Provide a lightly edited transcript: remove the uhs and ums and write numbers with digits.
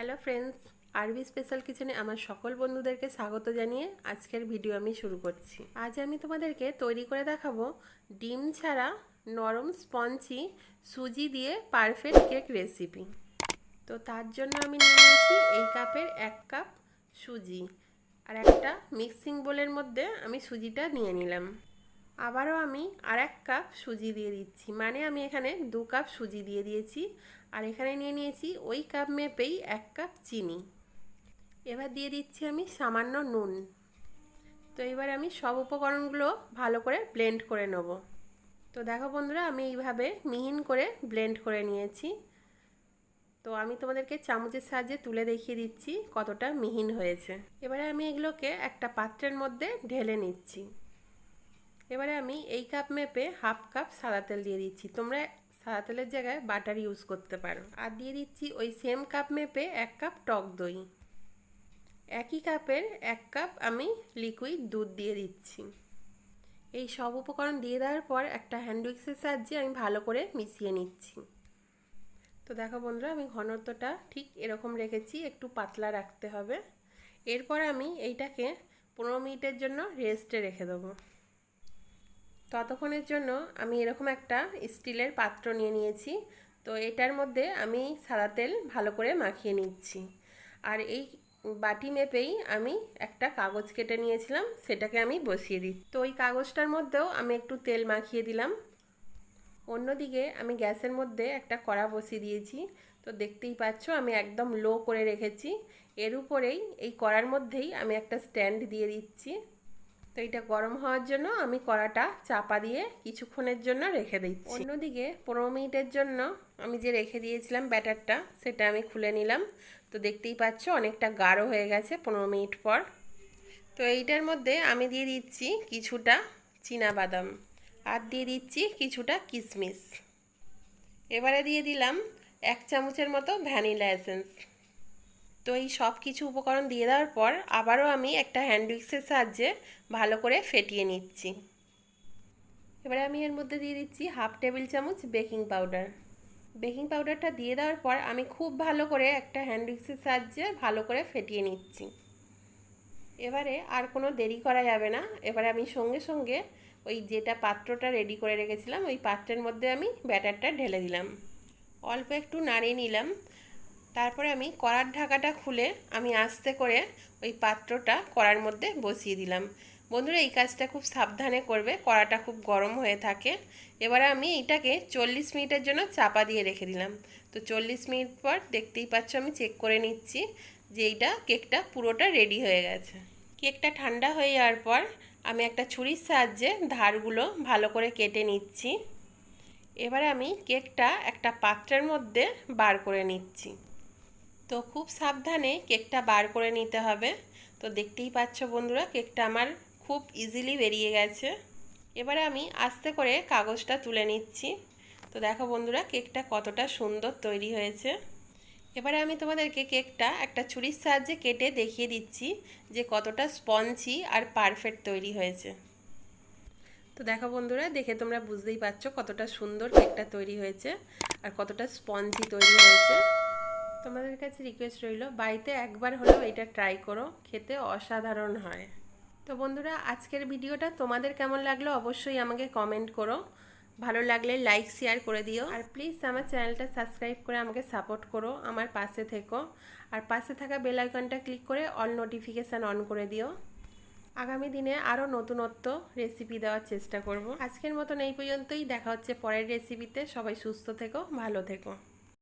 Hello friends, আরবি special কিচেনে আমার সকল বন্ধুদেরকে স্বাগত জানিয়ে আজকের ভিডিও আমি শুরু করছি। আজ আমি তোমাদেরকে তৈরি করে দেখাবো ডিম ছাড়া নরম স্পঞ্জি সুজি দিয়ে পারফেক্ট কেক রেসিপি। তো তার জন্য আমি নিয়ে নিয়েছি এই কাপের 1 কাপ সুজি, আর একটা মিক্সিং বোলের মধ্যে আমি সুজিটা নিয়ে নিলাম। আবারও আমি আর 1 কাপ সুজি দিয়ে দিচ্ছি, মানে আমি এখানে 2 কাপ সুজি দিয়ে দিয়েছি। আর এখানে নিয়ে নিয়েছি ওই কাপ মেপেই 1 কাপ চিনি। এবার দিয়ে দিচ্ছি আমি সামান্য নুন। তো এবার আমি সব উপকরণগুলো ভালো করে ব্লেন্ড করে নেব। তো দেখো বন্ধুরা, আমি এইভাবে মিহিন করে ব্লেন্ড করে নিয়েছি। তো আমি তোমাদেরকে চামচের সাহায্যে তুলে দেখিয়ে দিচ্ছি কতটা মিহিন হয়েছে। এবারে আমি এগুলোকে একটা পাত্রের মধ্যে ঢেলে নিচ্ছি। এবারে আমি এই কাপ মেপে হাফ কাপ সাদা তেল দিয়ে দিচ্ছি, তোমরা সাদা তেলের জায়গায় বাটার ইউজ করতে পারো। আর দিয়ে দিচ্ছি ওই সেম কাপ মেপে 1 কাপ টক দই। একই কাপের 1 কাপ আমি লিকুইড দুধ দিয়ে দিচ্ছি। এই সব উপকরণ দিয়ে দেওয়ার পর একটা হ্যান্ড উইক্সের সাহায্যে আমি ভালো করে মিশিয়ে নিচ্ছি। তো দেখো বন্ধুরা, আমি ঘনত্বটা ঠিক এরকম রেখেছি, একটু পাতলা রাখতে হবে। এরপর আমি এইটাকে 15 মিনিটের জন্য রেস্টে রেখে দেবো। ততক্ষণের জন্য আমি এরকম একটা স্টিলের পাত্র নিয়ে নিয়েছি। তো এটার মধ্যে আমি সাদা তেল ভালো করে মাখিয়ে নিচ্ছি। আর এই বাটি মেপেই আমি একটা কাগজ কেটে নিয়েছিলাম, সেটাকে আমি বসিয়ে দিই। তো ওই কাগজটার মধ্যেও আমি একটু তেল মাখিয়ে দিলাম। অন্যদিকে আমি গ্যাসের মধ্যে একটা কড়া বসিয়ে দিয়েছি। তো দেখতেই পাচ্ছ আমি একদম লো করে রেখেছি। এর উপরেই এই কড়ার মধ্যেই আমি একটা স্ট্যান্ড দিয়ে দিচ্ছি। তো এটা গরম হওয়ার জন্য আমি কড়াটা চাপা দিয়ে কিছুক্ষণের জন্য রেখে দিচ্ছি। অন্যদিকে 15 মিনিটের জন্য আমি যে রেখে দিয়েছিলাম ব্যাটারটা, সেটা আমি খুলে নিলাম। তো দেখতেই পাচ্ছ অনেকটা গাঢ় হয়ে গেছে 15 মিনিট পর। তো এইটার মধ্যে আমি দিয়ে দিচ্ছি কিছুটা চীনাবাদাম, আর দিয়ে দিচ্ছি কিছুটা কিশমিশ। এবারে দিয়ে দিলাম 1 চামচের মতো ভ্যানিলা এসেন্স। তো এই সব কিছু উপকরণ দিয়ে দেওয়ার পর আবারও আমি একটা হ্যান্ড উইক্সের সাহায্যে ভালো করে ফেটিয়ে নিচ্ছি। এবারে আমি এর মধ্যে দিয়ে দিচ্ছি হাফ টেবিল চামচ বেকিং পাউডার। বেকিং পাউডারটা দিয়ে দেওয়ার পর আমি খুব ভালো করে একটা হ্যান্ড উইক্সের সাহায্যে ভালো করে ফেটিয়ে নিচ্ছি। এবারে আর কোনো দেরি করা যাবে না। এবারে আমি সঙ্গে সঙ্গে ওই যেটা পাত্রটা রেডি করে রেখেছিলাম ওই পাত্রের মধ্যে আমি ব্যাটারটা ঢেলে দিলাম, অল্প একটু নাড়িয়ে নিলাম। তারপরে আমি কড়ার ঢাকাটা খুলে আমি আস্তে করে ওই পাত্রটা কড়ার মধ্যে বসিয়ে দিলাম। বন্ধুরা, এই কাজটা খুব সাবধানে করবে, কড়াটা খুব গরম হয়ে থাকে। এবারে আমি এটাকে 40 মিনিটের জন্য চাপা দিয়ে রেখে দিলাম। তো 40 মিনিট পর দেখতেই পাচ্ছ আমি চেক করে নিচ্ছি যে এইটা কেকটা পুরোটা রেডি হয়ে গেছে। কেকটা ঠান্ডা হয়ে যাওয়ার পর আমি একটা ছুরির সাহায্যে ধারগুলো ভালো করে কেটে নিচ্ছি। এবারে আমি কেকটা একটা পাত্রের মধ্যে বার করে নিচ্ছি। তো খুব সাবধানে কেকটা বার করে নিতে হবে। তো দেখতেই পাচ্ছ বন্ধুরা, কেকটা আমার খুব ইজিলি বেরিয়ে গেছে। এবারে আমি আস্তে করে কাগজটা তুলে নিচ্ছি। তো দেখো বন্ধুরা, কেকটা কতটা সুন্দর তৈরি হয়েছে। এবারে আমি তোমাদেরকে কেকটা একটা ছুরির সাহায্যে কেটে দেখিয়ে দিচ্ছি যে কতটা স্পঞ্জি আর পারফেক্ট তৈরি হয়েছে। তো দেখো বন্ধুরা, দেখে তোমরা বুঝতেই পারছো কতটা সুন্দর কেকটা তৈরি হয়েছে আর কতটা স্পঞ্জি তৈরি হয়েছে। তোমাদের কাছে রিকোয়েস্ট রইল, বাড়িতে একবার হলেও এটা ট্রাই করো, খেতে অসাধারণ হয়। তো বন্ধুরা, আজকের ভিডিওটা তোমাদের কেমন লাগলো অবশ্যই আমাকে কমেন্ট করো। ভালো লাগলে লাইক শেয়ার করে দিও, আর প্লিজ আমার চ্যানেলটা সাবস্ক্রাইব করে আমাকে সাপোর্ট করো, আমার পাশে থেকো। আর পাশে থাকা বেল আইকনটা ক্লিক করে অল নোটিফিকেশান অন করে দিও। আগামী দিনে আরও নতুনত্ব রেসিপি দেওয়ার চেষ্টা করব। আজকের মতন এই পর্যন্তই, দেখা হচ্ছে পরের রেসিপিতে। সবাই সুস্থ থেকো, ভালো থেকো।